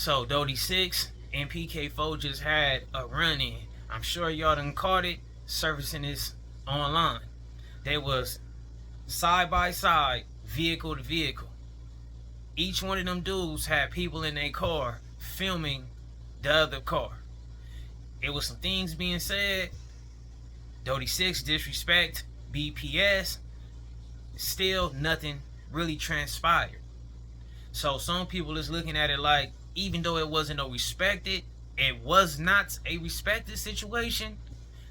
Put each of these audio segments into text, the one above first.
So Dody 6 and PK4 just had a run in. I'm sure y'all done caught it, servicing this online. They was side by side, vehicle to vehicle. Each one of them dudes had people in their car filming the other car. It was some things being said. Dody 6 disrespect BPS. Still nothing really transpired. So some people is looking at it like, even though it wasn't no respected, it was not a respected situation.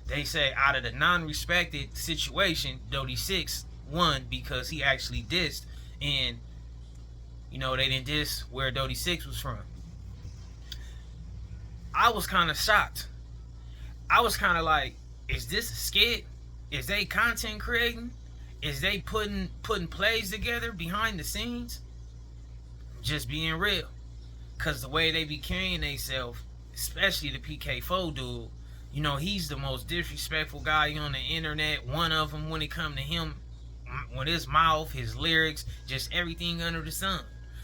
They say out of the non-respected situation, Dody 6 won because he actually dissed, and they didn't diss where Dody 6 was from. I was kind of shocked. I was kind of like, is this a skit? Is they content creating? Is they putting plays together behind the scenes? Just being real. Because the way they be carrying themselves, especially the PK4 dude, he's the most disrespectful guy on the internet. One of them when it come to him, with his mouth, his lyrics, just everything under the sun.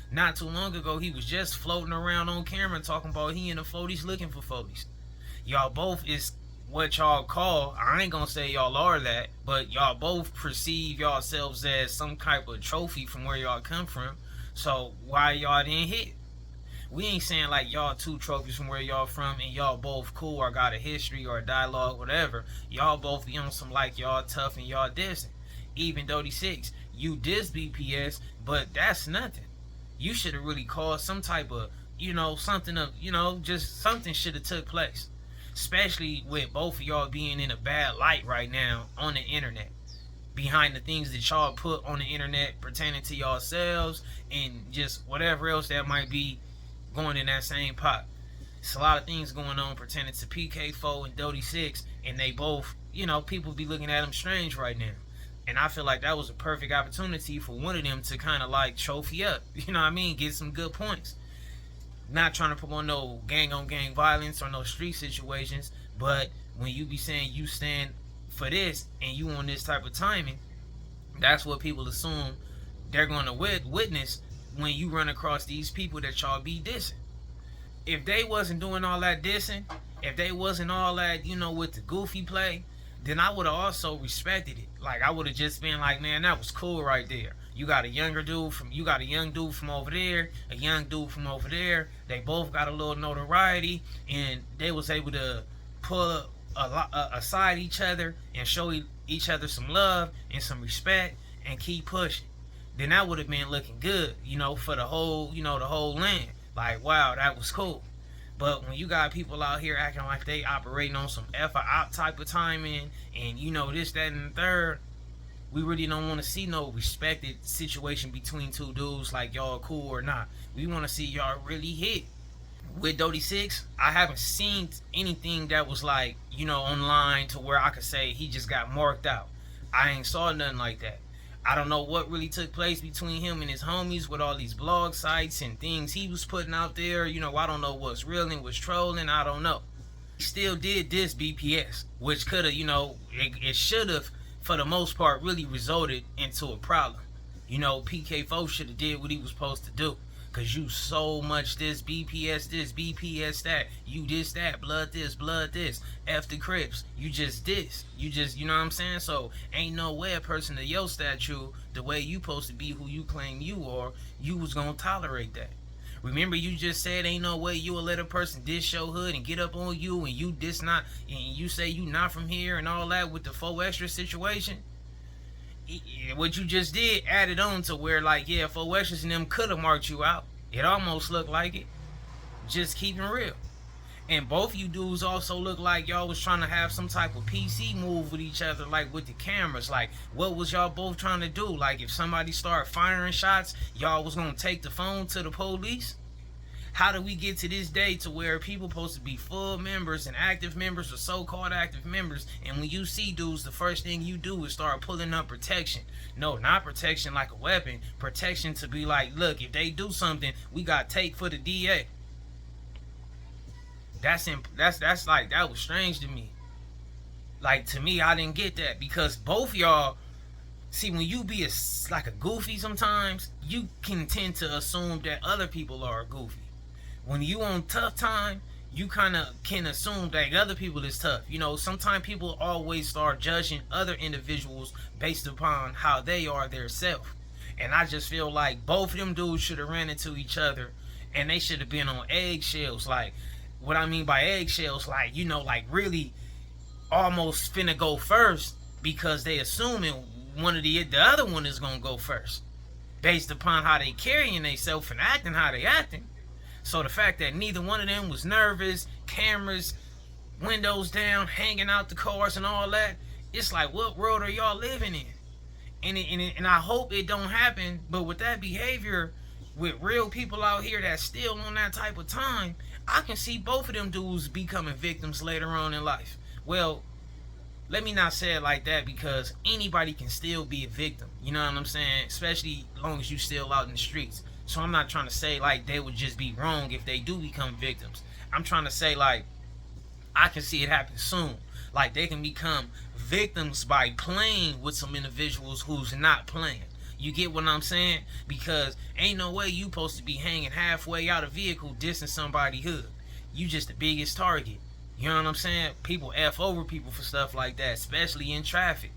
Not too long ago, he was just floating around on camera talking about he in the 40s looking for 40s. Y'all both is what y'all call, I ain't gonna say y'all are that, but y'all both perceive yourselves as some type of trophy from where y'all come from. So why y'all didn't hit? We ain't saying like y'all two trophies from where y'all from and y'all both cool or got a history or a dialogue, whatever. Y'all both be on some like y'all tough and y'all dissing. Even Dody 6, you diss BPS, but that's nothing. You should have really called some type of, something of, just something should have took place. Especially with both of y'all being in a bad light right now on the internet. Behind the things that y'all put on the internet pertaining to yourselves and just whatever else that might be going in that same pot. It's a lot of things going on pertaining to PK4 and Dody 6, and they both, people be looking at them strange right now. And I feel like that was a perfect opportunity for one of them to kind of like trophy up, get some good points. Not trying to promote no gang on gang violence or no street situations, but when you be saying you stand for this and you on this type of timing, that's what people assume they're going to witness when you run across these people that y'all be dissing. If they wasn't doing all that dissing, if they wasn't all that, with the goofy play, then I would have also respected it. Like I would have just been like, man, that was cool right there. You got a young dude from over there, a young dude from over there. They both got a little notoriety, and they was able to pull aside each other and show each other some love and some respect and keep pushing. Then that would have been looking good, for the whole, the whole land. Like, wow, that was cool. But when you got people out here acting like they operating on some F-op type of timing and this, that, and the third, we really don't want to see no respected situation between two dudes like y'all cool or not. We want to see y'all really hit. With Dody 6, I haven't seen anything that was like, online to where I could say he just got marked out. I ain't saw nothing like that. I don't know what really took place between him and his homies with all these blog sites and things he was putting out there. I don't know what's real and what's trolling. I don't know. He still did this BPS, which could have, it should have, for the most part, really resulted into a problem. PK4 should have did what he was supposed to do. Cause you so much this, BPS that, you this, that, blood this, F the Crips, you just this, you know what I'm saying? So ain't no way a person of your stature, the way you supposed to be who you claim you are, you was gonna tolerate that. Remember you just said ain't no way you will let a person diss your hood and get up on you and you diss not, and you say you not from here and all that with the 4 extra situation? What you just did added on to where like, yeah, 4 extras and them could have marked you out. It almost looked like it. Just keeping real. And both you dudes also look like y'all was trying to have some type of PC move with each other, like with the cameras. Like, what was y'all both trying to do? Like, if somebody started firing shots, y'all was gonna take the phone to the police? How do we get to this day to where people supposed to be full members and active members or so-called active members, and when you see dudes, the first thing you do is start pulling up protection? No, not protection like a weapon. Protection to be like, look, if they do something, we got take for the DA. That's like, that was strange to me. Like, to me, I didn't get that because both y'all, see, when you be like a goofy sometimes, you can tend to assume that other people are goofy. When you on tough time, you kind of can assume that other people is tough. You know, sometimes people always start judging other individuals based upon how they are their self. And I just feel like both of them dudes should have ran into each other, and they should have been on eggshells. Like, what I mean by eggshells, like, you know, like really almost finna go first because they assuming the other one is gonna go first based upon how they carrying themselves and acting how they acting. So the fact that neither one of them was nervous, cameras, windows down, hanging out the cars and all that, it's like, what world are y'all living in? And I hope it don't happen, but with that behavior, with real people out here that's still on that type of time, I can see both of them dudes becoming victims later on in life. Well, let me not say it like that, because anybody can still be a victim. You know what I'm saying? Especially as long as you still out in the streets. So I'm not trying to say like they would just be wrong if they do become victims. I'm trying to say like I can see it happen soon. Like they can become victims by playing with some individuals who's not playing. You get what I'm saying? Because ain't no way you supposed to be hanging halfway out a vehicle dissing somebody hood. You just the biggest target. You know what I'm saying? People F over people for stuff like that, especially in traffic.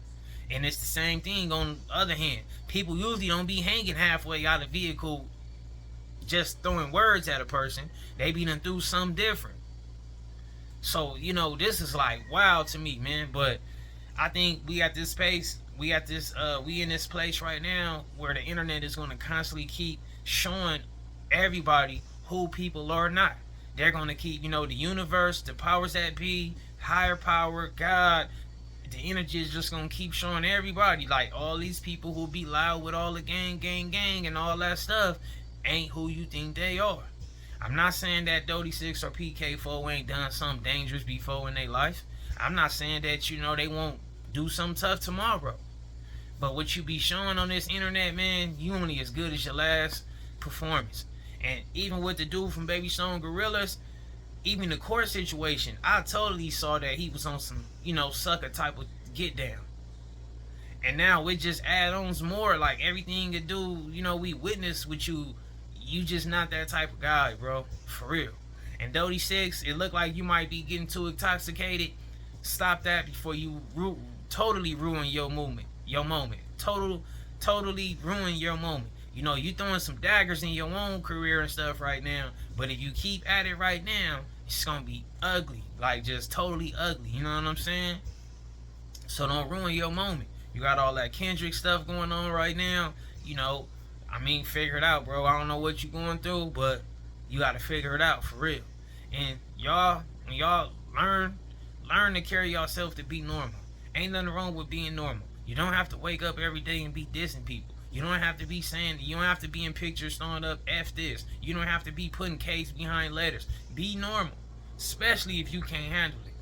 And it's the same thing on the other hand. People usually don't be hanging halfway out of vehicle just throwing words at a person. They be done through something different. So, you know, this is like wow to me, man. But I think we at this space, we in this place right now where the internet is going to constantly keep showing everybody who people are not. They're going to keep, you know, the universe, the powers that be, higher power, God, the energy is just going to keep showing everybody, like, all these people who be loud with all the gang, and all that stuff ain't who you think they are. I'm not saying that Dody 6 or PK4 ain't done something dangerous before in their life. I'm not saying that, you know, they won't do something tough tomorrow. But what you be showing on this internet, man, you only as good as your last performance. And even with the dude from Baby Stone Gorillas, even the court situation, I totally saw that he was on some, you know, sucker type of get down. And now it just add-ons more, like everything you do, you know, we witness with you. You just not that type of guy, bro. For real. And Dody 6, it looked like you might be getting too intoxicated. Stop that before you totally ruin your moment. Totally ruin your moment. You know, you throwing some daggers in your own career and stuff right now. But if you keep at it right now, it's going to be ugly. Like, just totally ugly. You know what I'm saying? So don't ruin your moment. You got all that Kendrick stuff going on right now. You know, I mean, figure it out, bro. I don't know what you're going through, but you got to figure it out for real. And y'all, when y'all learn to carry yourself to be normal. Ain't nothing wrong with being normal. You don't have to wake up every day and be dissing people. You don't have to be saying, you don't have to be in pictures throwing up F this. You don't have to be putting K's behind letters. Be normal, especially if you can't handle it,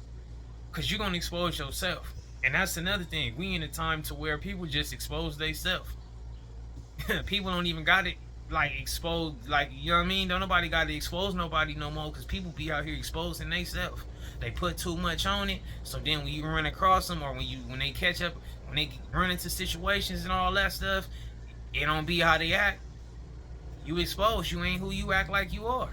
because you're going to expose yourself. And that's another thing. We in a time to where people just expose themselves. People don't even got it, like, exposed, like, you know what I mean? Don't nobody got to expose nobody no more, because people be out here exposing themselves. They put too much on it, so then when you run across them, or when they catch up, when they run into situations and all that stuff, it don't be how they act. You exposed. You ain't who you act like you are.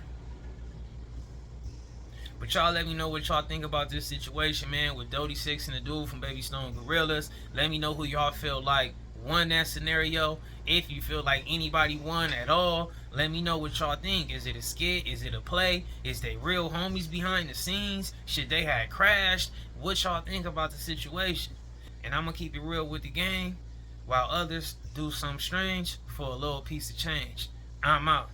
But y'all let me know what y'all think about this situation, man, with Dody 6 and the dude from Baby Stone Gorillas. Let me know who y'all feel like won that scenario. If you feel like anybody won at all, let me know what y'all think. Is it a skit? Is it a play? Is they real homies behind the scenes? Should they have crashed? What y'all think about the situation? And I'm going to keep it real with the game, while others do something strange for a little piece of change. I'm out.